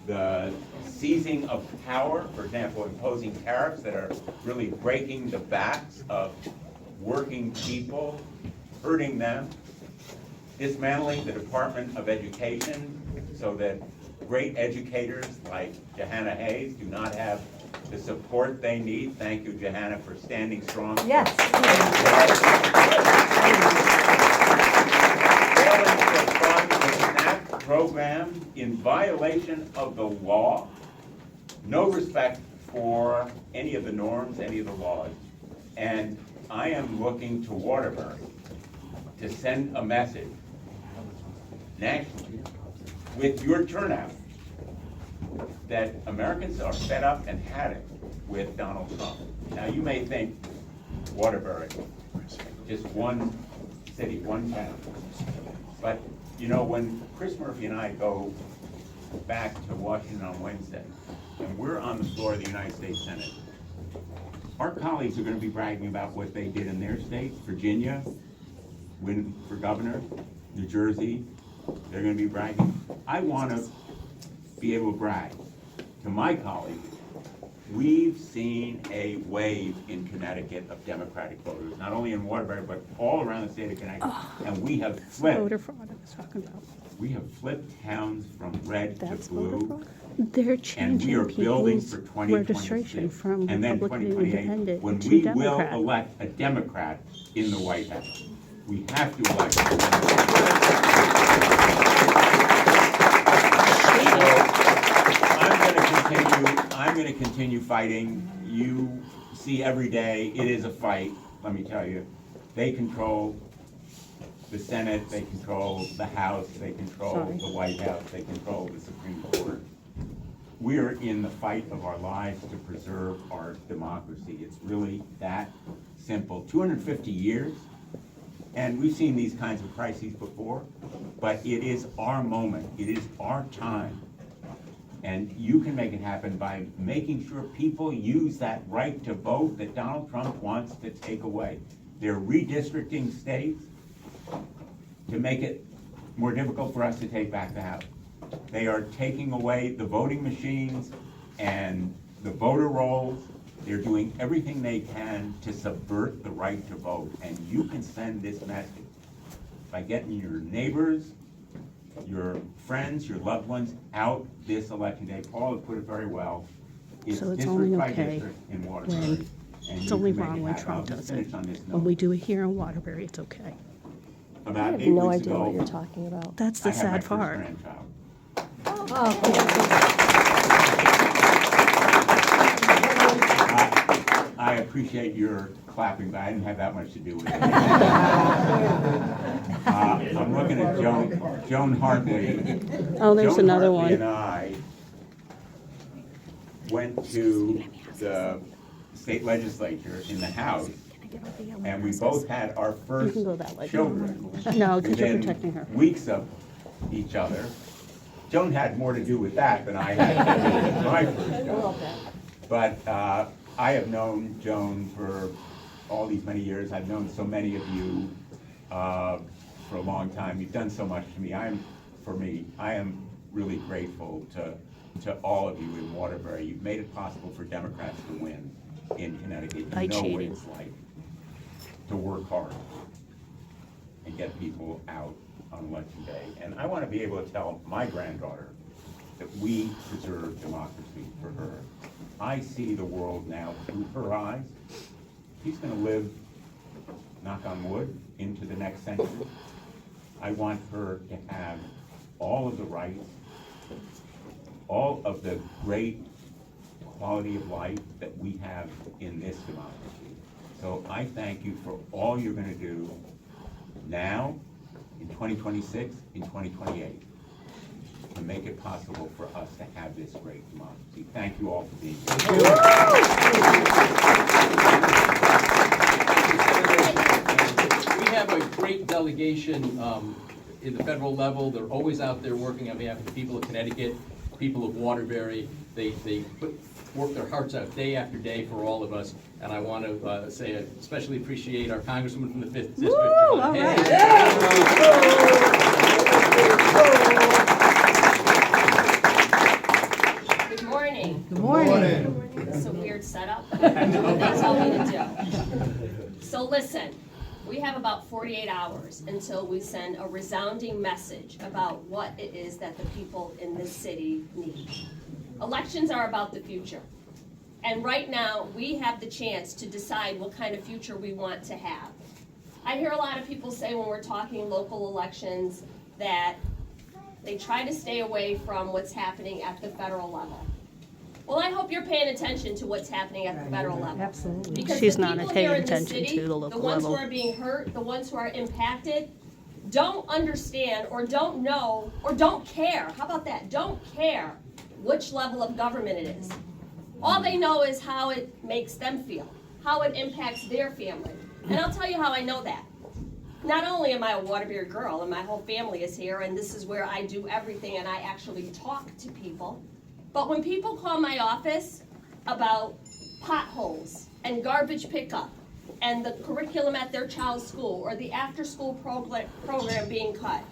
the seizing of power, for example, imposing tariffs that are really breaking the backs of working people, hurting them, dismantling the Department of Education so that great educators like Johanna Hayes do not have the support they need. Thank you, Johanna, for standing strong. Yes. Failing to fund the SNAP program in violation of the law, no respect for any of the norms, any of the laws. And I am looking to Waterbury to send a message nationally with your turnout that Americans are fed up and had it with Donald Trump. Now you may think Waterbury, just one city, one town. But you know, when Chris Murphy and I go back to Washington on Wednesday, and we're on the floor of the United States Senate, our colleagues are going to be bragging about what they did in their states. Virginia, win for governor, New Jersey, they're going to be bragging. I want to be able to brag to my colleagues. We've seen a wave in Connecticut of Democratic voters, not only in Waterbury, but all around the state of Connecticut. And we have flipped. Voter fraud I was talking about. We have flipped towns from red That's to voter blue. fraud. They're And we are changing building people's for 2026. registration from And then Republican and 2028, Independent when to we will Democrat. elect a Democrat in the White House. We have to elect a Democrat. I'm going to continue fighting. You see every day, it is a fight, let me tell you. They control the Senate, they control the House, they control Sorry. the White House, they control the Supreme Court. We are in the fight of our lives to preserve our democracy. It's really that simple. 250 years, and we've seen these kinds of crises before, but it is our moment, it is our time. And you can make it happen by making sure people use that right to vote that Donald Trump wants to take away. They're redistricting states to make it more difficult for us to take back the House. They are taking away the voting machines and the voter rolls. They're doing everything they can to subvert the right to vote. And you can send this message by getting your neighbors, your friends, your loved ones out this election day. Paul has put it very well. It's So it's district only by okay district in Waterbury. when and It's you only can make wrong it when happen. Trump I'll just does it. finish on this When note. we do it here in Waterbury, it's okay. I About have 8 no weeks idea what ago, you're talking about. That's the I had my sad first part. grandchild. I appreciate your clapping, but I didn't have that much to do with it. I'm looking at Joan Hartley. Oh, there's Joan another Hartley and one. I went to the state legislature in the House, and we both had our You first can go that way. children No, because you're within protecting her. weeks of each other. Joan had more to do with that than I had to do with my first job. But I have known Joan for all these many years. I've known so many of you for a long time. You've done so much to me. I am really grateful to all of you in Waterbury. You've made it possible for Democrats to win in Connecticut. By You know what cheating. it's like to work hard and get people out on election day. And I want to be able to tell my granddaughter that we preserve democracy for her. I see the world now through her eyes. She's going to live, knock on wood, into the next century. I want her to have all of the rights, all of the great quality of life that we have in this democracy. So I thank you for all you're going to do now, in 2026, in 2028, to make it possible for us to have this great democracy. Thank you all for being here. We have a great delegation in the federal level. They're always out there working on behalf of the people of Connecticut, people of Waterbury. They work their hearts out day after day for all of us. And I want to say I especially appreciate our Congresswoman from the 5th District. all Johanna right. Hayes. Good morning. It's a weird setup. They tell me to do. So listen, we have about 48 hours until we send a resounding message about what it is that the people in this city need. Elections are about the future. And right now, we have the chance to decide what kind of future we want to have. I hear a lot of people say when we're talking local elections that they try to stay away from what's happening at the federal level. Well, I hope you're paying attention to what's happening at the federal level. Absolutely. Because She's the not people paying here in this attention city, to the local the ones level. who are being hurt, the ones who are impacted, don't understand or don't know or don't care. How about that? Don't care which level of government it is. All they know is how it makes them feel, how it impacts their family. And I'll tell you how I know that. Not only am I a Waterbury girl and my whole family is here and this is where I do everything and I actually talk to people, but when people call my office about potholes and garbage pickup and the curriculum at their child's school or the after-school program being cut,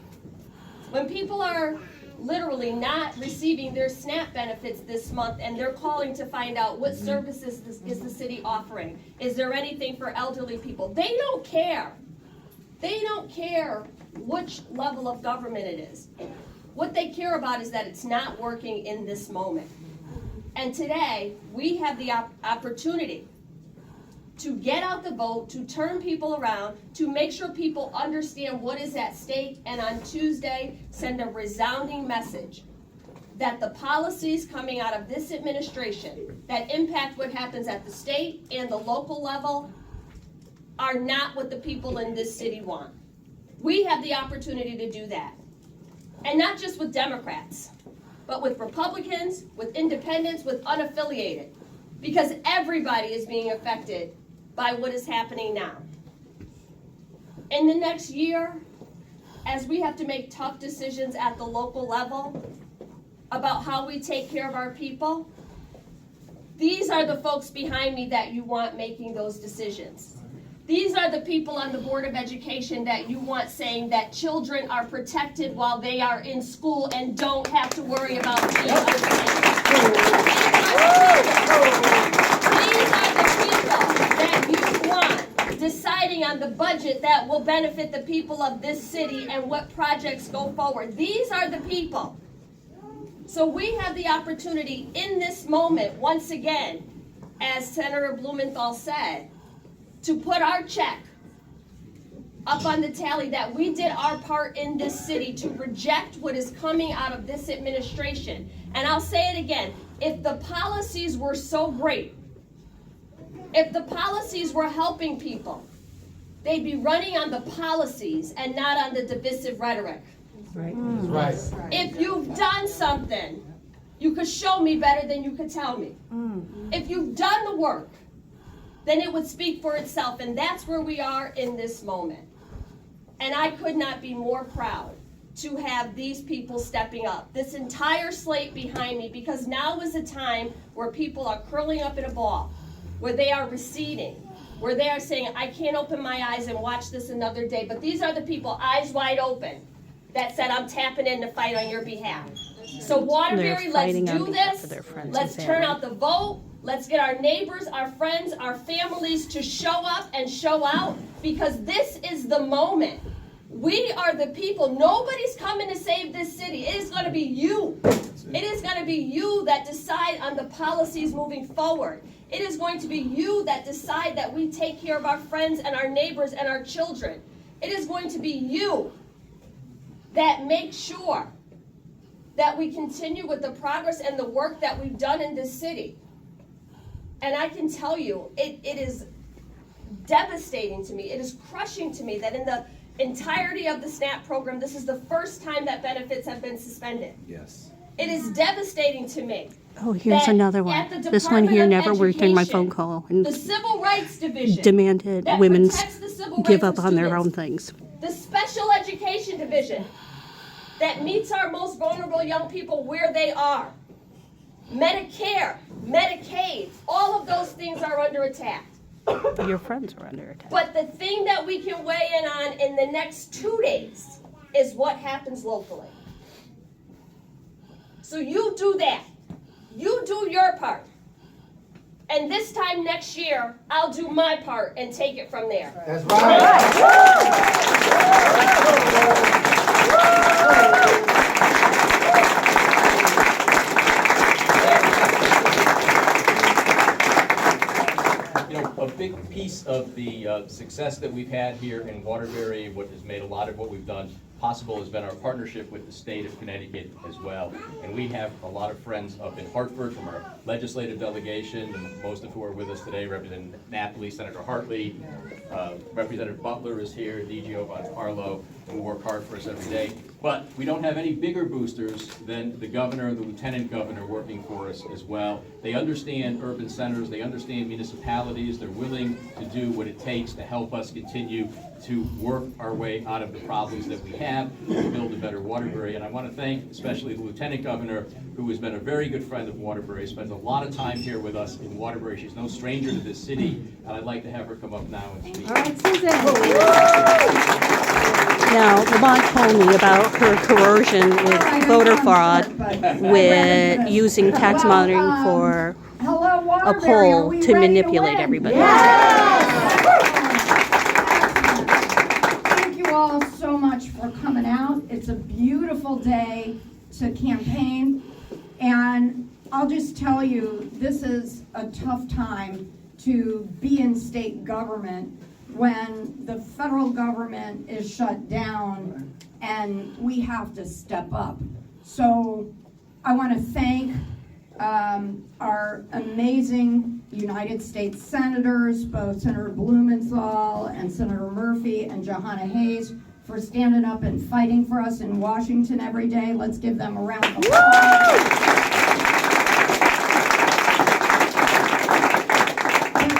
when people are literally not receiving their SNAP benefits this month and they're calling to find out what services is the city offering, is there anything for elderly people, they don't care. They don't care which level of government it is. What they care about is that it's not working in this moment. And today, we have the opportunity to get out the vote, to turn people around, to make sure people understand what is at stake, and on Tuesday, send a resounding message that the policies coming out of this administration that impact what happens at the state and the local level are not what the people in this city want. We have the opportunity to do that. And not just with Democrats, but with Republicans, with independents, with unaffiliated. Because everybody is being affected by what is happening now. In the next year, as we have to make tough decisions at the local level about how we take care of our people, these are the folks behind me that you want making those decisions. These are the people on the Board of Education that you want saying that children are protected while they are in school and don't have to worry about being These are the people that you want deciding on the budget that will benefit the people of this city and what projects go forward. These are the people. So we have the opportunity in this moment, once again, as Senator Blumenthal said, to put our check up on the tally that we did our part in this city to reject what is coming out of this administration. And I'll say it again, if the policies were so great, if the policies were helping people, they'd be running on the policies and not on the divisive rhetoric. Right. Right. If you've done something, you could show me better than you could tell me. If you've done the work, then it would speak for itself, and that's where we are in this moment. And I could not be more proud to have these people stepping up, this entire slate behind me, because now is a time where people are curling up in a ball, where they are receding, where they are saying, I can't open my eyes and watch this another day. But these are the people, eyes wide open, that said, I'm tapping in to fight on your behalf. So Waterbury, They're let's fighting on do behalf this. of their friends Let's and turn family. out the vote. Let's get our neighbors, our friends, our families to show up and show out, because this is the moment. We are the people. Nobody's coming to save this city. It is going to be you. It is going to be you that decide on the policies moving forward. It is going to be you that decide that we take care of our friends and our neighbors and our children. It is going to be you that make sure that we continue with the progress and the work that we've done in this city. And I can tell you, it is devastating to me. It is crushing to me that in the entirety of the SNAP program, this is the first time that benefits have been suspended. Yes. It is devastating to me. Oh, here's that another at one. the This one here Department of never returned my Education, phone call and The Civil Rights Division demanded that women's protects the civil give rights up of on their students, own things. the Special Education Division that meets our most vulnerable young people where they are, Medicare, Medicaid, all of those things are under attack. Your friends are under attack. But the thing that we can weigh in on in the next 2 days is what happens locally. So you do that. You do your part. And this time next year, I'll do my part and take it from there. That's right. You know, a big piece of the success that we've had here in Waterbury, what has made a lot of what we've done possible, has been our partnership with the state of Connecticut as well. And we have a lot of friends up in Hartford from our legislative delegation, and most of who are with us today, Representative Napoli, Senator Hartley, Representative Butler is here, DGO Von Carlo, who work hard for us every day. But we don't have any bigger boosters than the governor and the lieutenant governor working for us as well. They understand urban centers, they understand municipalities, they're willing to do what it takes to help us continue to work our way out of the problems that we have to build a better Waterbury. And I want to thank especially the lieutenant governor, who has been a very good friend of Waterbury, spends a lot of time here with us in Waterbury. She's no stranger to this city, and I'd like to have her come up now and speak. All right, Susan. Now, Lamont told me about her coercion with voter fraud, with using tax monitoring for a poll to manipulate everybody. Thank you all so much for coming out. It's a beautiful day to campaign, and I'll just tell you, this is a tough time to be in state government when the federal government is shut down and we have to step up. So I want to thank our amazing United States senators, both Senator Blumenthal and Senator Murphy and Johanna Hayes, for standing up and fighting for us in Washington every day. Let's give them a round of applause.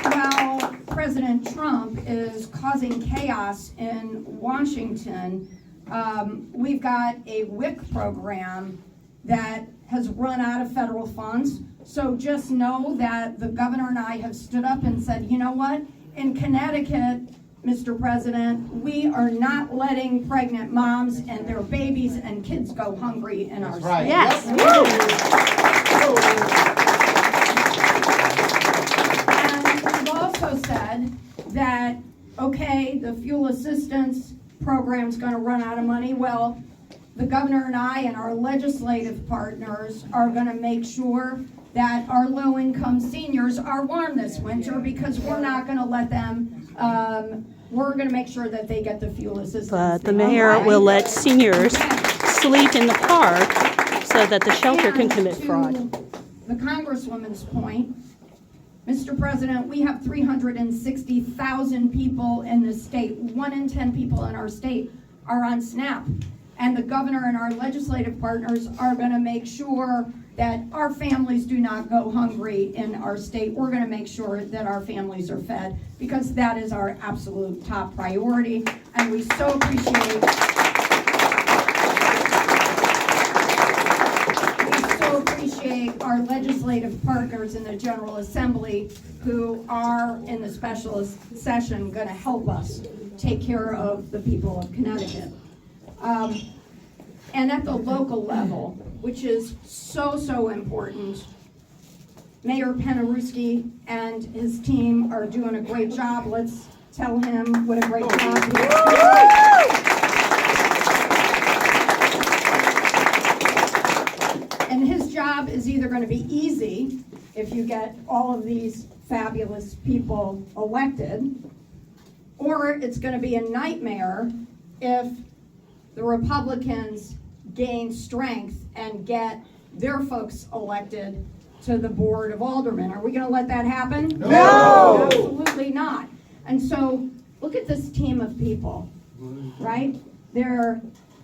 While President Trump is causing chaos in Washington, we've got a WIC program that has run out of federal funds. So just know that the governor and I have stood up and said, you know what? In Connecticut, Mr. President, we are not letting pregnant moms and their babies and kids go hungry in our state. Yes. And we've also said that, okay, the fuel assistance program's going to run out of money. Well, the governor and I and our legislative partners are going to make sure that our low-income seniors are warm this winter, because we're not going to let them, we're going to make sure that they get the fuel assistance. But the mayor will let seniors sleep in the park so that the shelter can commit fraud. The Congresswoman's point, Mr. President, we have 360,000 people in this state. 1 in 10 people in our state are on SNAP. And the governor and our legislative partners are going to make sure that our families do not go hungry in our state. We're going to make sure that our families are fed, because that is our absolute top priority. And we so appreciate our legislative partners in the General Assembly, who are in the special session going to help us take care of the people of Connecticut. And at the local level, which is so important, Mayor Penarewski and his team are doing a great job. Let's tell him what a great job he is doing. And his job is either going to be easy if you get all of these fabulous people elected, or it's going to be a nightmare if the Republicans gain strength and get their folks elected to the Board of Aldermen. Are we going to let that happen? No! Absolutely not. And so look at this team of people, right? They're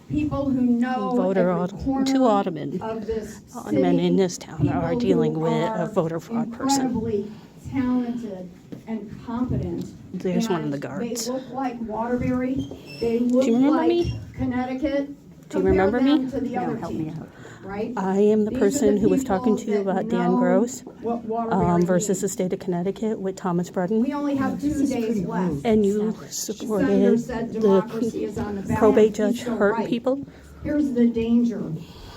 people who know every corner Two aldermen of this in this town are people dealing who with a are voter fraud person. incredibly talented and competent. There's one of the And guards. They look like Waterbury. They look remember like me? Connecticut. Do you remember me? Compare them to the No, other help me teams, out. right? I am the These are person who was people talking to you that about Dan know Gross what Waterbury versus the needs. state of Connecticut with Thomas Bredin. We only have 2 days left. And you Senator supported said democracy is on the the ballot. probate He's judge so hurting right. people. Here's the danger.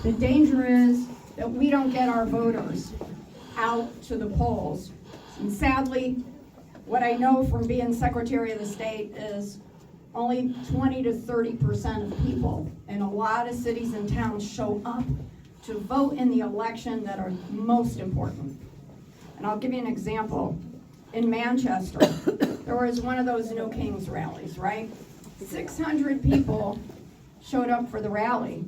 The danger is that we don't get our voters out to the polls. And sadly, what I know from being Secretary of the State is only 20 to 30% of people in a lot of cities and towns show up to vote in the election that are most important. And I'll give you an example. In Manchester, there was one of those No Kings rallies, right? 600 people showed up for the rally.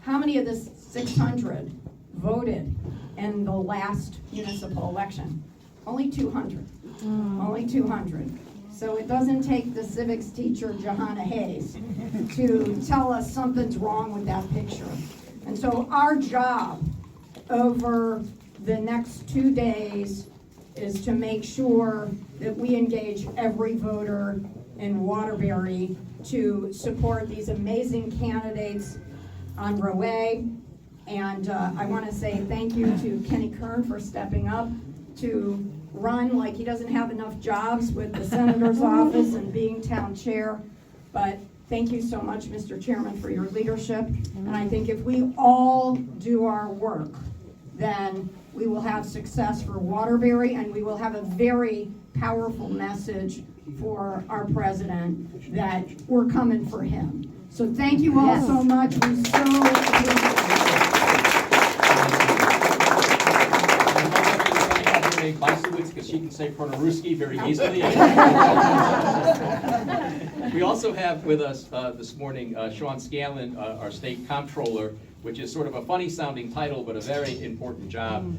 How many of the 600 voted in the last municipal election? Only 200. Only 200. So it doesn't take the civics teacher, Johanna Hayes, to tell us something's wrong with that picture. And so our job over the next 2 days is to make sure that we engage every voter in Waterbury to support these amazing candidates on row A. And I want to say thank you to Kenny Kern for stepping up to run like he doesn't have enough jobs with the senator's office and being town chair. But thank you so much, Mr. Chairman, for your leadership. And I think if we all do our work, then we will have success for Waterbury, and we will have a very powerful message for our president that we're coming for him. So thank you all so much. We so appreciate Because she can say Pronaruski very easily. We also have with us this morning Sean Scanlon, our state comptroller, which is sort of a funny sounding title, but a very important job,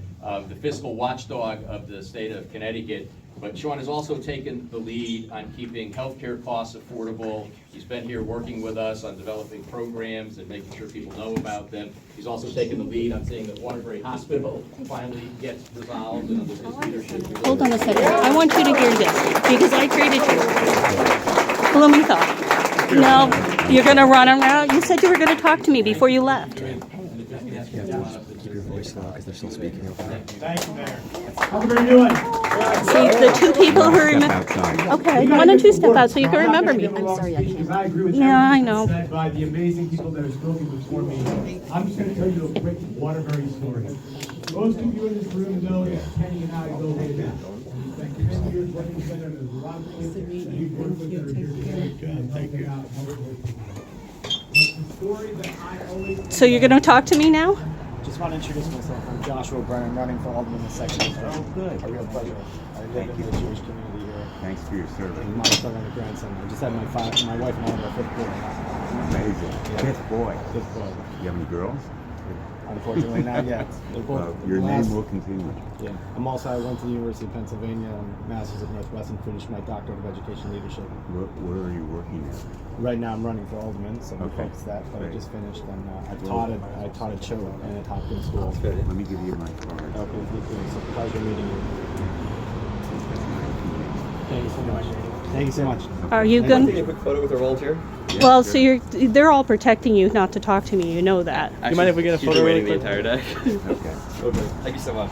the fiscal watchdog of the state of Connecticut. But Sean has also taken the lead on keeping healthcare costs affordable. He's been here working with us on developing programs and making sure people know about them. He's also taken the lead on seeing that Waterbury Hospital finally gets resolved and under his leadership. Hold on a second. I want you to hear this because I treated you. Blumenthal. No, you're going to run around. You said you were going to talk to me before you left. Keep your voice low because they're still speaking over there. Thank you, Mayor. How's everybody doing? See, the two people who remember. Okay, why don't you step out so you can remember me? I'm sorry, I can't. I agree with Yeah, I everything know. that's said by the amazing people that have spoken before me. I'm just going to tell you a quick Waterbury story. Most of you in this room know that Kenny and I go way back. We spent 10 years working together, and there's a lot of people that we've worked with that are here today and helping out. But the story that I always... So you're going to talk to me now? Just want to introduce myself. I'm Joshua O'Brien. I'm running for Alderman the second. Oh, good. A real pleasure. I live in the Jewish community here. Thanks for your service. My son and a grandson. I just had my wife and I have our fifth boy. Amazing. Fifth boy. Fifth boy. You have any girls? Unfortunately, not yet. They're both Your last- name will continue. Yeah. I went to the University of Pennsylvania, Masters at Northwestern, finished my doctorate of education leadership. Where are you working at? Right now, I'm running for Alderman, so we Okay. focus that. But Great. I just finished, and I taught at Cho and at Hopkins School. Let me give you my card. Okay, it's a pleasure meeting you. Thank you so much. Thank you so much. Are you Thank going Take a quick photo with our volunteer. Yeah, Well, sure. so they're all protecting you not to talk to me. You know that. Actually, mind if we get a she's photo been really waiting the quick? entire day. Okay. Okay. Thank you so much.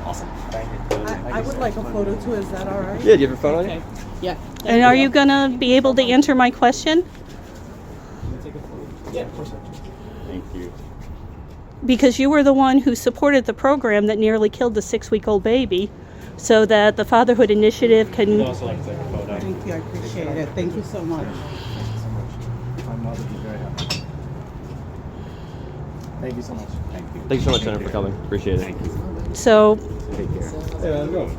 Awesome. Thank you. I would like a photo too, is that all right? Yeah, do you have a phone on you? Yeah. And are you going to be able to answer my question? Take a photo. Yeah, of course. Thank you. Because you were the one who supported the program that nearly killed the 6-week-old baby so that the Fatherhood Initiative I'd can... also like to take a photo. Thank you, I appreciate it. Thank you so much. My mother would be very happy. Thank you so much. Thank you. Thank you so much, Jennifer, for coming. Appreciate it. Thank you. So, Take care. Yeah, let's go.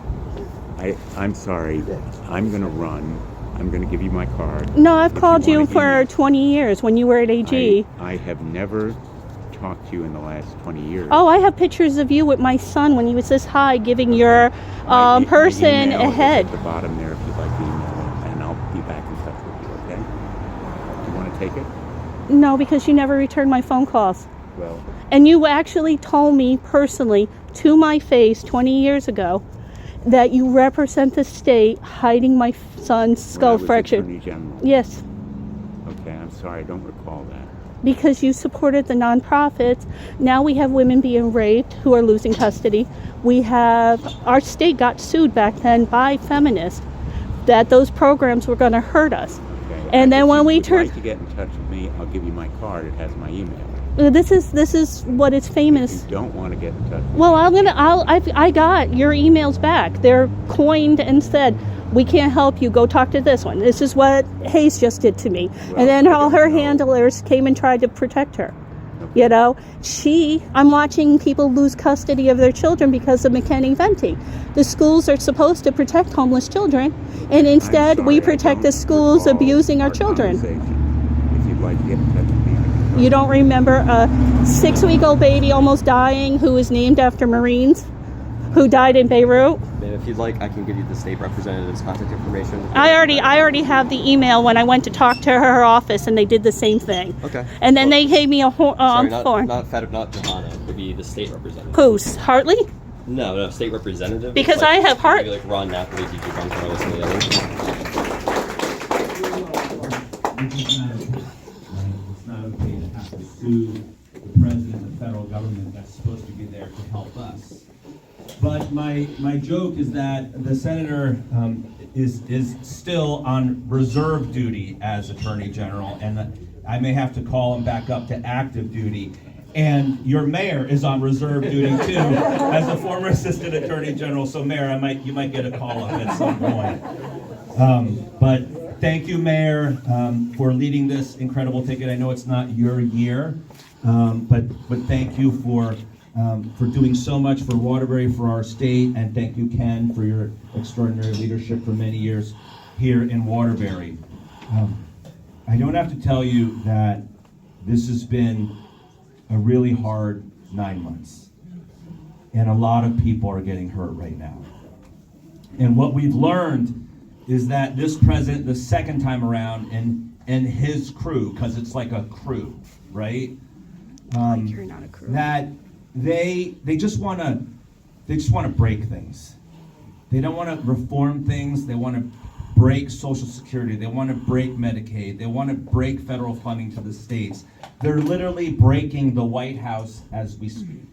I'm sorry. I'm going to run. I'm going to give you my card. no, I've If called you wanna for email- 20 years when you were at AG. I have never talked to you in the last 20 years. Oh, I have pictures of you with my son when he was this high giving your My person email a is head. at the bottom there if you'd like to email it, and I'll be back in touch with you, okay? Do you want to take it? No, because you never returned my phone calls. Well, And you actually told me personally to my face 20 years ago that you represent the state hiding my son's skull when I was fracture. Attorney General. Yes, Okay, I'm sorry, I don't recall that. because you supported the nonprofits. Now we have women being raped who are losing custody. Our state got sued back then by feminists that those programs were going to hurt us. Okay. And then if when you we would turn- like to get in touch with me, I'll give you my card. It has my email. This is what it's famous. You don't want to get in touch. Well, I got your emails back. They're coined and said, we can't help you. Go talk to this one. This is what Hayes just did to me. Well, and then all her no. handlers came and tried to protect her. You know, I'm watching people lose custody of their children because of McKinney venting. The schools are supposed to protect homeless children, and instead I'm we sorry, I protect the don't schools recall abusing our children. conversation. If you'd like to get in touch with me, I can You don't remember a 6-week-old baby almost dying who was named after Marines who died in Beirut? And if you'd like, I can give you the state representative's contact information. I already have the email when I went to talk to her office, and they did the same thing. Okay. And then Well, they gave me a sorry, form. not Johanna. It would be the state representative. Who's Hartley? No, state representative. Because It's like, I have maybe like Ron Napoli, DG Gonzalo, or some of the others. It's not okay to have to sue the president of the federal government that's supposed to be there to help us. But my joke is that the senator is still on reserve duty as Attorney General, and I may have to call him back up to active duty. And your mayor is on reserve duty too, as a former Assistant Attorney General. So, Mayor, you might get a call up at some point. But thank you, Mayor, for leading this incredible ticket. I know it's not your year, but thank you for doing so much for Waterbury, for our state, and thank you, Ken, for your extraordinary leadership for many years here in Waterbury. I don't have to tell you that this has been a really hard 9 months, and a lot of people are getting hurt right now. And what we've learned is that this president, the second time around, and his crew, because it's like a crew, right? You're not a crew. That they just want to break things. They don't want to reform things. They want to break Social Security. They want to break Medicaid. They want to break federal funding to the states. They're literally breaking the White House as we speak.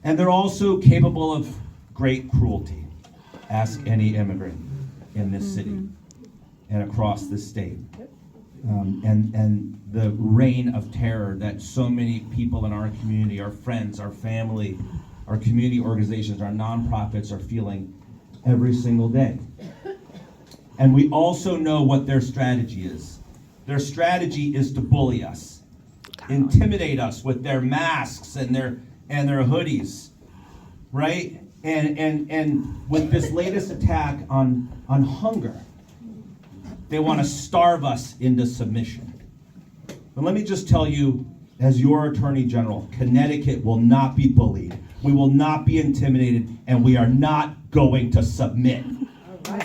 And they're also capable of great cruelty. Ask any immigrant in this city and across this state. And the reign of terror that so many people in our community, our friends, our family, our community organizations, our nonprofits are feeling every single day. And we also know what their strategy is. Their strategy is to bully us, intimidate us with their masks and their hoodies, right? And with this latest attack on hunger, they want to starve us into submission. But let me just tell you, as your Attorney General, Connecticut will not be bullied. We will not be intimidated, and we are not going to submit. I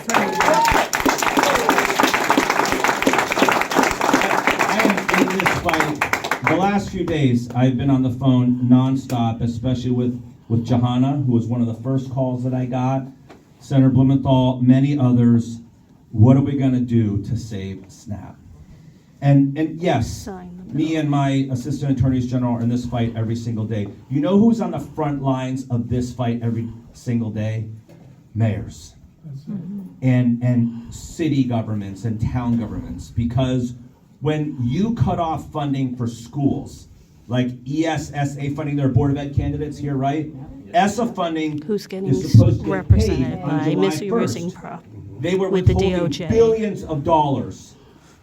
am in this fight. The last few days, I've been on the phone nonstop, especially with Johanna, who was one of the first calls that I got, Senator Blumenthal, many others. What are we going to do to save SNAP? And yes, me and my assistant attorneys general are in this fight every single day. You know who's on the front lines of this fight every single day? Mayors. And city governments and town governments. Because when you cut off funding for schools, like ESSA funding, their Board of Ed candidates here, right? ESSA funding Who's getting is supposed to get represented paid on by July Miss 1st. Rusingprof They were with the withholding DOJ. billions of dollars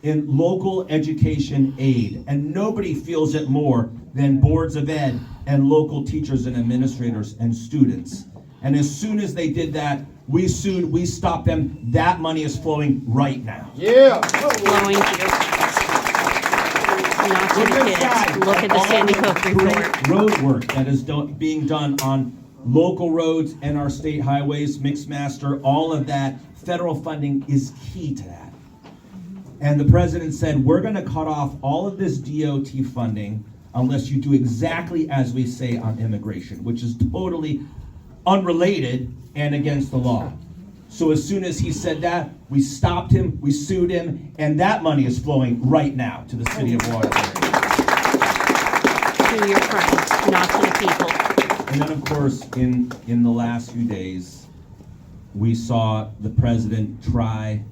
in local education aid, and nobody feels it more than boards of ed and local teachers and administrators and students. And as soon as they did that, we sued, we stopped them. That money is flowing right now. Flowing not to the kids. Look at the Sandy Hook report. Road work that is being done on local roads and our state highways, Mixmaster, all of that. Federal funding is key to that. And the president said, we're going to cut off all of this DOT funding unless you do exactly as we say on immigration, which is totally unrelated and against the law. So as soon as he said that, we stopped him, we sued him, and that money is flowing right now to the city of Waterbury. To your friends, not to the people. And then, of course, in the last few days, we saw the president try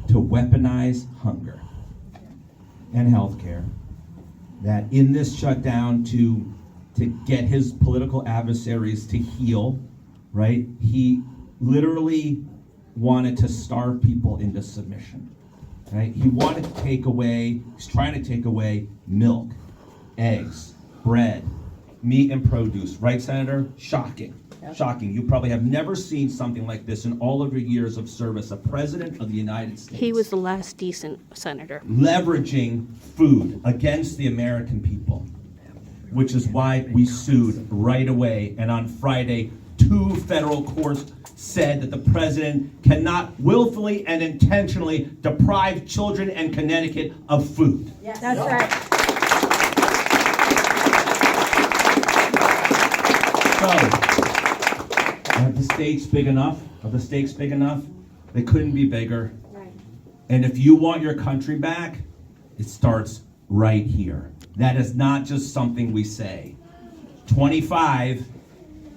to weaponize hunger and healthcare that in this shutdown to get his political adversaries to heal, right? He literally wanted to starve people into submission, right? He wanted to take away, he's trying to take away milk, eggs, bread, meat and produce, right, Senator? Shocking. Shocking. You probably have never seen something like this in all of your years of service. A president of the United States. He was the last decent senator. Leveraging food against the American people, which is why we sued right away. And on Friday, 2 federal courts said that the president cannot willfully and intentionally deprive children in Connecticut of food. Yes. That's right. So, are the stakes big enough? Are the stakes big enough? They couldn't be bigger. Right. And if you want your country back, it starts right here. That is not just something we say. 25,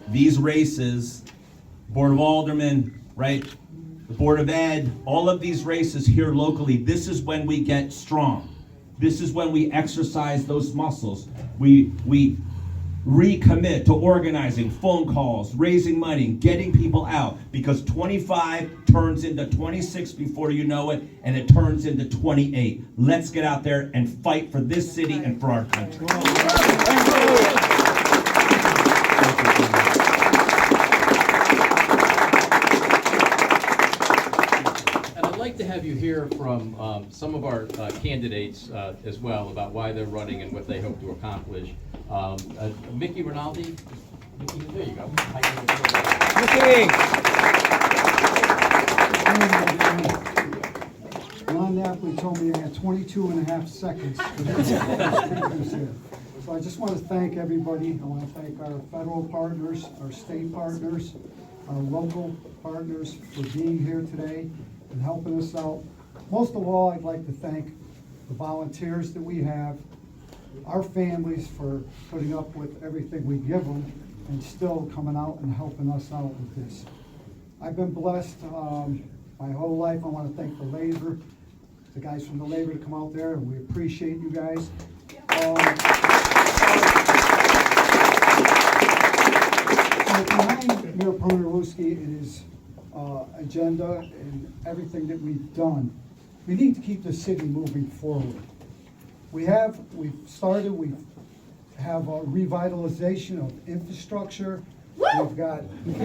these races, Board of Aldermen, right? The Board of Ed, all of these races here locally, this is when we get strong. This is when we exercise those muscles. We recommit to organizing, phone calls, raising money, getting people out, because 25 turns into 26 before you know it, and it turns into 28. Let's get out there and fight for this city and for our country. And I'd like to have you hear from some of our candidates as well about why they're running and what they hope to accomplish. Mickey Rinaldi. Mickey, there you go. Ron Napoli told me I had 22 and a half seconds. So I just want to thank everybody. I want to thank our federal partners, our state partners, our local partners for being here today and helping us out. Most of all, I'd like to thank the volunteers that we have, our families for putting up with everything we give them and still coming out and helping us out with this. I've been blessed my whole life. I want to thank the labor, the guys from the labor to come out there, and we appreciate you guys. So behind Mayor Pomerowski and his agenda and everything that we've done, we need to keep the city moving forward. We have a revitalization of infrastructure. We've got, which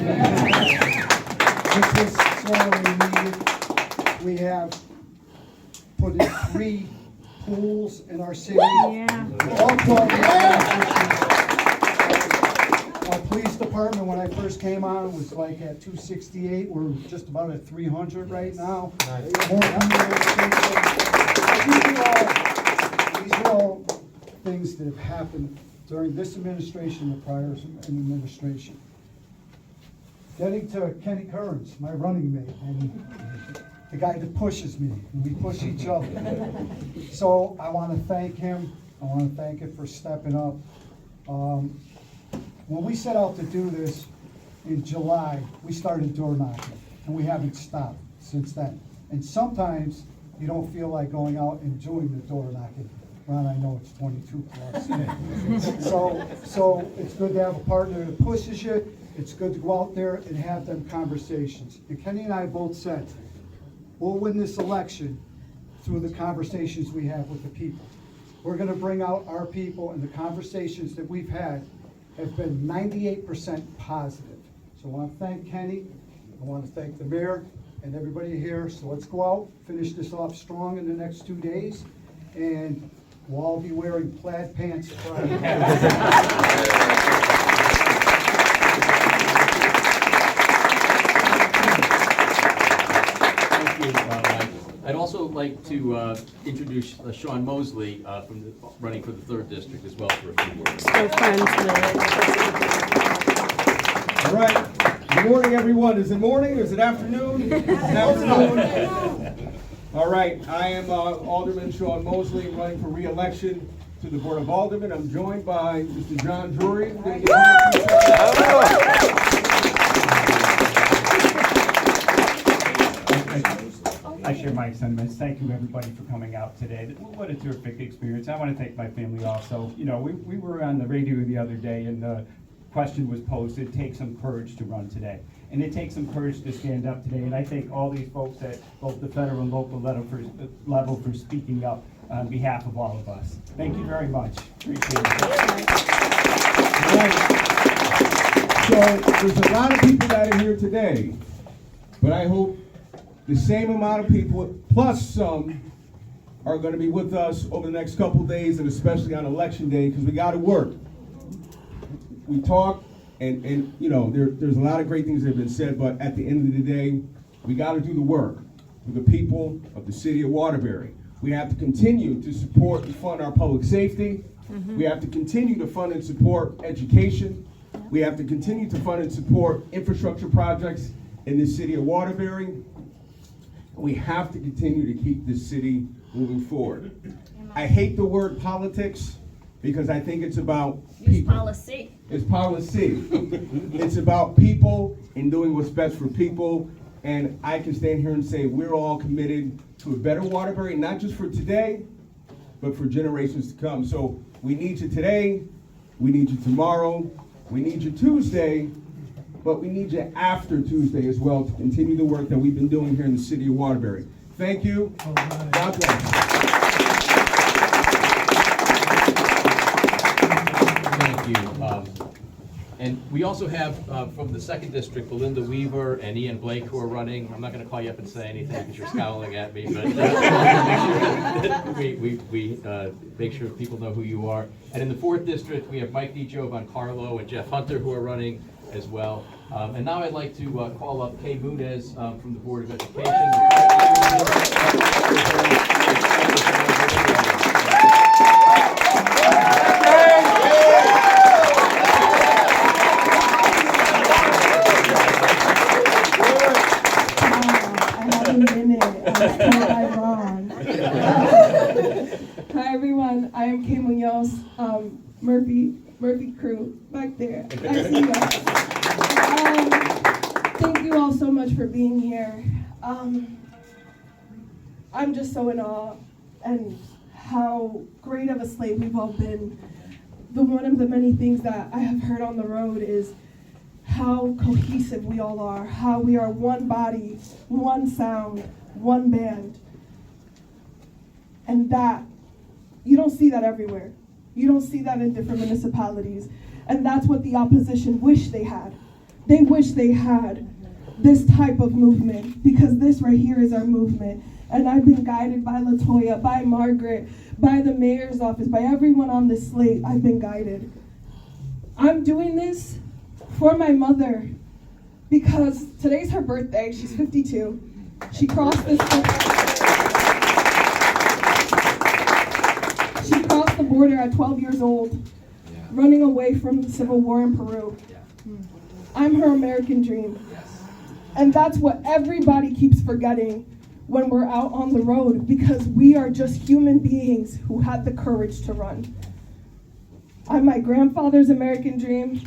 is sorely needed. We have put in 3 pools in our city. All 12 Our police department, when I first came on, was like at 268. We're just about at 300 right now. More these are all things that have happened during this administration and the prior administration. Getting to Kenny Kearns, my running mate, and the guy that pushes me, and we push each other. So I want to thank him. I want to thank him for stepping up. When we set out to do this in July, we started door knocking, and we haven't stopped since then. And sometimes you don't feel like going out and doing the door knocking. Ron, I know it's 22 plus. So it's good to have a partner that pushes you. It's good to go out there and have them conversations. And Kenny and I both said, we'll win this election through the conversations we have with the people. We're going to bring out our people, and the conversations that we've had have been 98% positive. So I want to thank Kenny. I want to thank the mayor and everybody here. So let's go out, finish this off strong in the next 2 days, and we'll all be wearing plaid pants Friday. I'd also like to introduce Sean Mosley running for the 3rd District as well for a few words. Still friends with. All right. Good morning, everyone. Is it morning or is it afternoon? Afternoon. All right. I am Alderman Sean Mosley, running for re-election to the Board of Aldermen. I'm joined by Mr. John Drury. share my sentiments. Thank you, everybody, for coming out today. What a terrific experience. I want to thank my family also. You know, we were on the radio the other day, and the question was posed, it takes some courage to run today. And it takes some courage to stand up today. And I thank all these folks at both the federal and local level for speaking up on behalf of all of us. Thank you very much. Appreciate it. So there's a lot of people that are here today, but I hope the same amount of people, plus some, are going to be with us over the next couple of days, and especially on election day, because we got to work. We talk, and you know, there's a lot of great things that have been said, but at the end of the day, we got to do the work for the people of the city of Waterbury. We have to continue to support and fund our public safety. We have to continue to fund and support education. We have to continue to fund and support infrastructure projects in the city of Waterbury. We have to continue to keep this city moving forward. I hate the word politics because I think it's about people. Policy. It's policy. It's about people and doing what's best for people. And I can stand here and say we're all committed to a better Waterbury, not just for today, but for generations to come. So we need you today, we need you tomorrow, we need you Tuesday, but we need you after Tuesday as well to continue the work that we've been doing here in the city of Waterbury. Thank you. God bless. Thank you. And we also have from the second district, Belinda Weaver and Ian Blake who are running. I'm not going to call you up and say anything because you're scowling at me, but we make sure people know who you are. And in the fourth district, we have Mike DiGiovancarlo and Jeff Hunter who are running as well. And now I'd like to call up Kay Muniz from the Board of Education. Hi everyone, I am Kay Munoz, Murphy crew back there. I see you. Thank you all so much for being here. I'm just so in awe and how great of a slave we've all been. One of the many things that I have heard on the road is how cohesive we all are, how we are one body, one sound, one band. And that, you don't see that everywhere. You don't see that in different municipalities. And that's what the opposition wish they had. They wish they had this type of movement, because this right here is our movement. And I've been guided by LaToya, by Margaret, by the mayor's office, by everyone on this slate. I've been guided. I'm doing this for my mother because today's her birthday. She's 52. She crossed the border at 12 years old, running away from the civil war in Peru. I'm her American dream. And that's what everybody keeps forgetting when we're out on the road, because we are just human beings who had the courage to run. I'm my grandfather's American dream.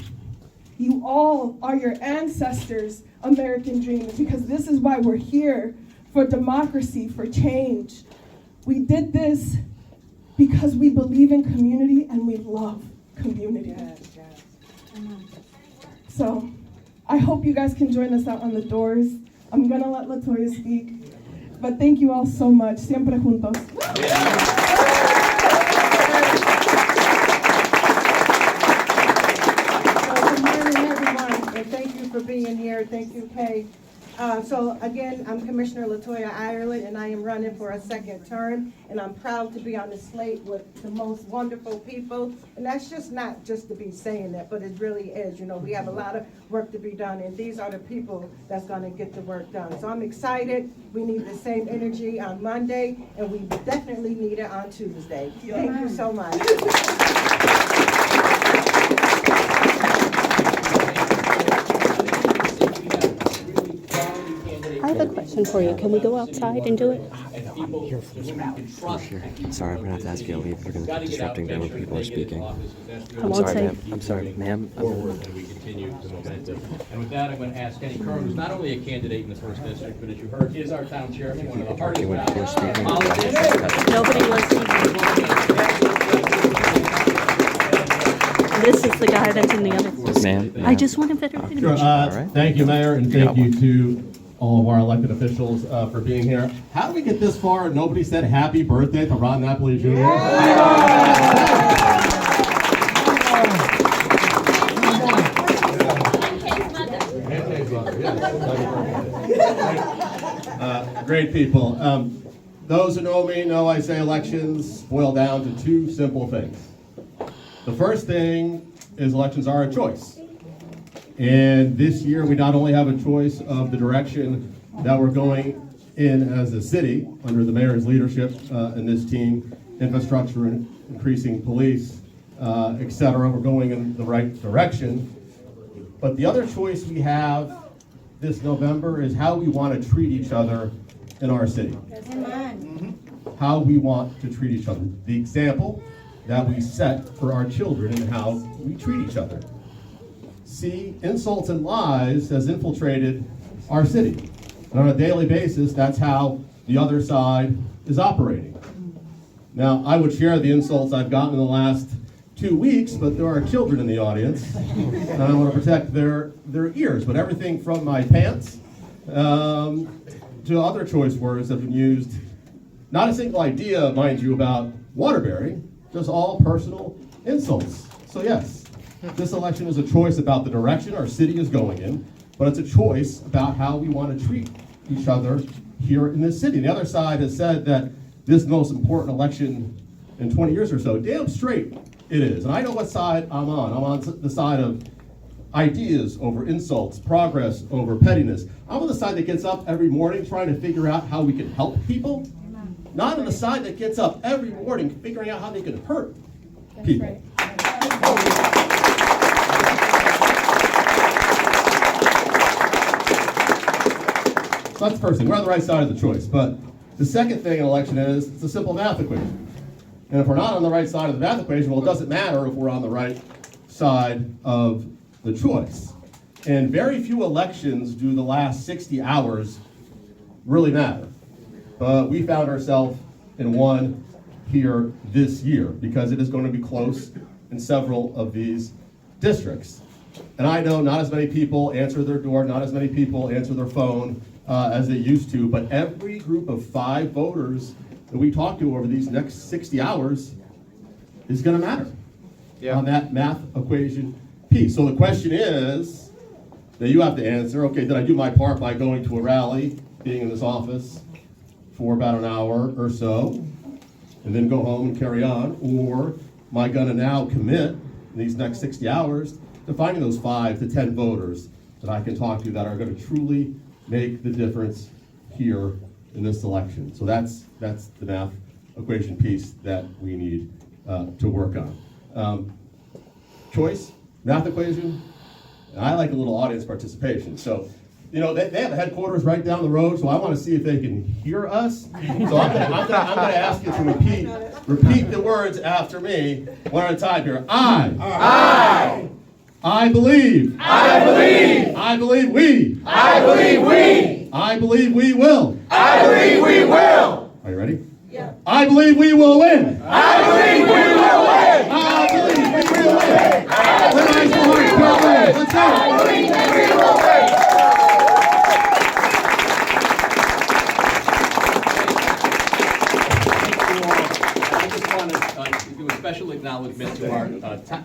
You all are your ancestors' American dreams, because this is why we're here, for democracy, for change. We did this because we believe in community and we love community. So I hope you guys can join us out on the doors. I'm gonna let LaToya speak, but thank you all so much. Siempre juntos. Good morning, everyone, and thank you for being here. Thank you, Kay. So again, I'm Commissioner LaToya Ireland, and I am running for a second term, and I'm proud to be on the slate with the most wonderful people. And that's just not just to be saying that, but it really is. You know, we have a lot of work to be done, and these are the people that's going to get the work done. So I'm excited. We need the same energy on Monday, and we definitely need it on Tuesday. Thank you so much. I have a question for you. Can we go outside and do it? people whom you can trust. Sorry, I'm gonna have to ask you to leave. We're gonna Gotta be get out disrupting and them make when sure people are that they get into speaking. office, 'cause that's the I only won't way say- we keep I'm sorry, moving ma'am. Forward and we continue the momentum. And with that, I'm going to ask Kenny Curran, who's not only a candidate in the first district, but as you heard, is our town chairman, one of the hardest When people are speaking, politicians. Nobody listening. This is the guy that's in the other. Ma'am. I just want to veteran. Sure, right. thank you, Mayor, and You got thank you to all of our elected officials for being here. How did we get this far and nobody said happy birthday to Ron Napoli Jr.? Great people. Those who know me know I say elections boil down to two simple things. The first thing is elections are a choice. And this year, we not only have a choice of the direction that we're going in as a city, under the mayor's leadership and this team, infrastructure, and increasing police, et cetera. We're going in the right direction. But the other choice we have this November is how we want to treat each other in our city. How we want to treat each other. The example that we set for our children and how we treat each other. See, insults and lies has infiltrated our city. And on a daily basis, that's how the other side is operating. Now, I would share the insults I've gotten in the last 2 weeks, but there are children in the audience, and I want to protect their ears. But everything from my pants to other choice words have been used. Not a single idea, mind you, about Waterbury, just all personal insults. So yes, this election is a choice about the direction our city is going in, but it's a choice about how we want to treat each other here in this city. The other side has said that this is the most important election in 20 years or so. Damn straight it is. And I know what side I'm on. I'm on the side of ideas over insults, progress over pettiness. I'm on the side that gets up every morning trying to figure out how we can help people. Not on the side that gets up every morning figuring out how they can hurt people. So that's the first thing. We're on the right side of the choice. But the second thing in election is it's a simple math equation. And if we're not on the right side of the math equation, well, it doesn't matter if we're on the right side of the choice. And very few elections do the last 60 hours really matter. But we found ourselves in one here this year because it is going to be close in several of these districts. And I know not as many people answer their door, not as many people answer their phone as they used to, but every group of 5 voters that we talk to over these next 60 hours is going to matter on that math equation piece. So the question is that you have to answer, okay, did I do my part by going to a rally, being in this office for about an hour or so, and then go home and carry on, or am I going to now commit in these next 60 hours to finding those 5 to 10 voters that I can talk to that are going to truly make the difference here in this election? So that's the math equation piece that we need to work on. Choice, math equation, and I like a little audience participation. So, you know, they have a headquarters right down the road, so I want to see if they can hear us. So I'm gonna ask you to repeat the words after me one at a time here. I believe. I believe. I believe we. I believe we. I believe we will. I believe we will. Are you ready? Yeah. I believe we will win. I believe we will win. I believe we will win. Let's go. I believe we will win. Do a special acknowledgement to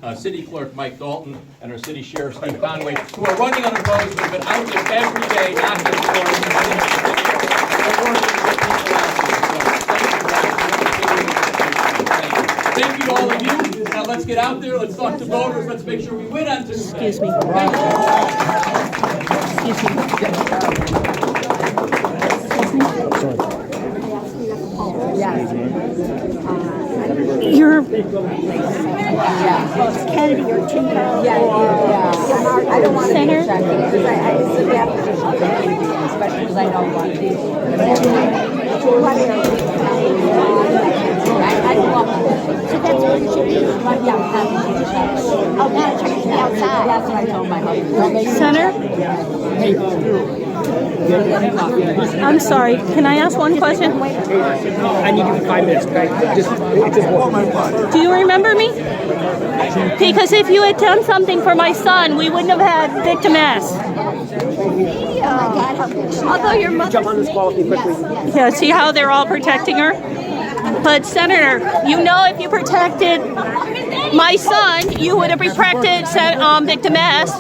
our city clerk, Mike Dalton, and our city sheriff, Steve Conway, who are running unopposed, who've been out there every day knocking the doors. They're working to get people out there. So thank you to all of you. Now let's get out there, let's talk to voters, let's make sure we win on Tuesday. Excuse me. You're Kennedy or Tinker. I don't want to be rejected because I sit back, especially because I know a lot of these. I grew up. So that's what it should be. Right, yeah. Oh, now it's supposed to be outside. That's what I told my husband. Senator? I'm sorry, can I ask one question? I need you for 5 minutes, okay? Just Do you remember me? Because if you had done something for my son, we wouldn't have had victim S. Although your mother. jump on this call with me quickly. Yeah, see how they're all protecting her? But Senator, you know if you protected my son, you would have protected victim S.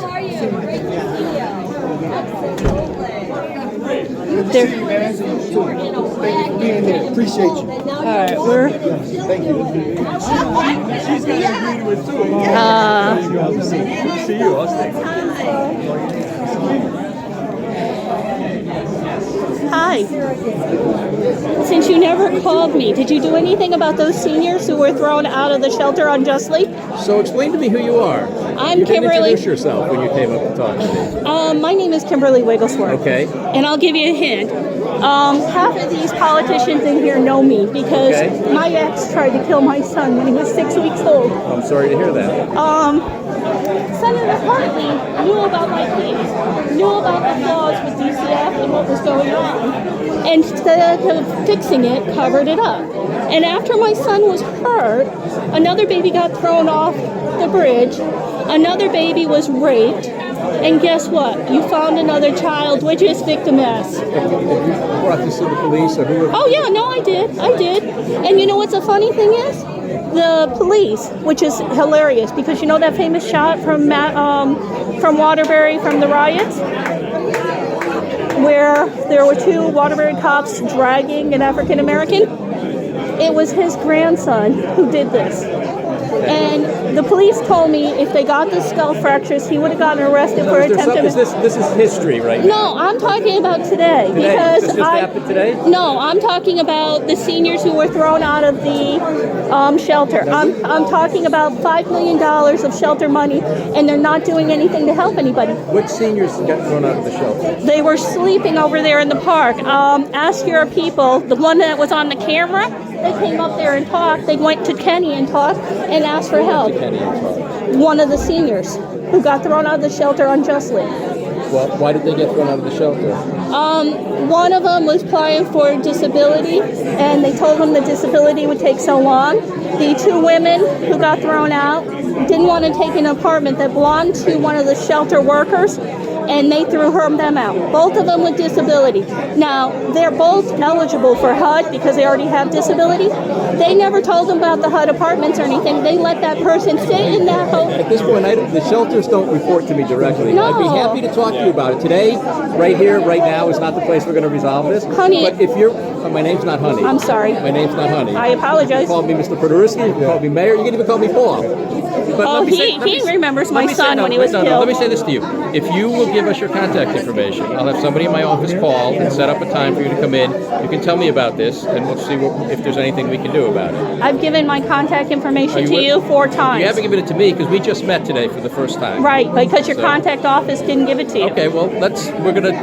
Good to see you, man. Thank you for being here. Appreciate you. All right, we're. Thank you. She's gonna agree with too. See you, Austin. Hi. Since you never called me, did you do anything about those seniors who were thrown out of the shelter unjustly? So explain to me who you are. I'm You didn't Kimberly. introduce yourself when you came up to talk to me. My name is Kimberly Wigglesworth. Okay. And I'll give you a hint. Half of these politicians in here know me because Okay. my ex tried to kill my son when he was 6 weeks old. I'm sorry to hear that. Senator Hartley knew about my case, knew about the flaws with DCF and what was going on. And instead of fixing it, covered it up. And after my son was hurt, another baby got thrown off the bridge, another baby was raped, and guess what? You found another child, which is victim S. Have you brought this to the police or who? Oh yeah, no, I did. And you know what's the funny thing is? The police, which is hilarious, because you know that famous shot from Waterbury from the riots, where there were two Waterbury cops dragging an African American. It was his grandson who did this. And the police told me if they got the skull fractures, he would have gotten arrested for attempted. This is history, right? No, I'm talking about today because This just happened today? No, I'm talking about the seniors who were thrown out of the shelter. I'm talking about $5 million of shelter money, and they're not doing anything to help anybody. Which seniors got thrown out of the shelter? They were sleeping over there in the park. Ask your people. The one that was on the camera, they came up there and talked. They went to Kenny and talked and asked for help. One of the seniors who got thrown out of the shelter unjustly. Well, why did they get thrown out of the shelter? One of them was applying for disability, and they told him the disability would take so long. The two women who got thrown out didn't want to take an apartment that belonged to one of the shelter workers, and they threw them out. Both of them with disability. Now, they're both eligible for HUD because they already have disability. They never told them about the HUD apartments or anything. They let that person sit in that home. At this point, the shelters don't report to me directly. No. I'd be happy to talk to you about it. Today, right here, right now, is not the place we're going to resolve this. Honey. But if you're... my name's not Honey. I'm sorry. My name's not Honey. I apologize. You called me Mr. Podorowski, you called me Mayor, you can even call me Paul. But Oh, he remembers my son when he was killed. Let me say this to you. If you will give us your contact information, I'll have somebody in my office call and set up a time for you to come in. You can tell me about this, and we'll see if there's anything we can do about it. I've given my contact information to you 4 times. You haven't given it to me because we just met today for the first time. Right, because your So- contact office didn't give it to you. Okay, well, we're going to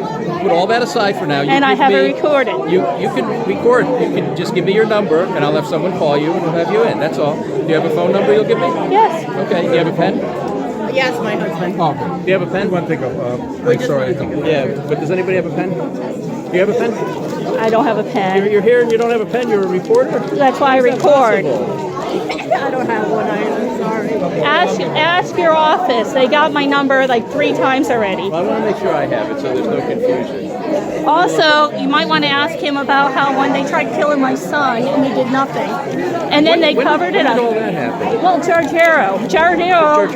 put all that aside for now. You And I give have it me- recorded. You can record. You can just give me your number, and I'll have someone call you, and we'll have you in. That's all. Do you have a phone number you'll give me? Yes. Okay, do you have a pen? Yes, my husband. Oh, do you have a pen? One thing, I'm sorry. Yeah, but does anybody have a pen? Do you have a pen? I don't have a pen. You're here and you don't have a pen? You're a reporter? That's why I record. I don't have one either, sorry. Ask your office. They got my number like 3 times already. Well, I want to make sure I have it so there's no confusion. Also, you might want to ask him about how when they tried killing my son and he did nothing. And then they covered it up. When did all that happen? Well, Giardiero. Giardiero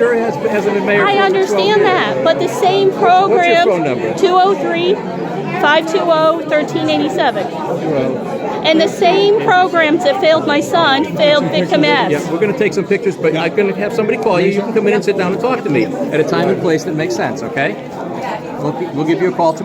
hasn't been mayor for I 12 understand years. that, but the same program. What's your phone number? 203-520-1387. And the same programs that failed my son failed victim S. Yeah, we're going to take some pictures, but I'm going to have somebody call you. You can come in and sit down and talk to me at a time and place that makes sense, okay? We'll give you a call tomorrow.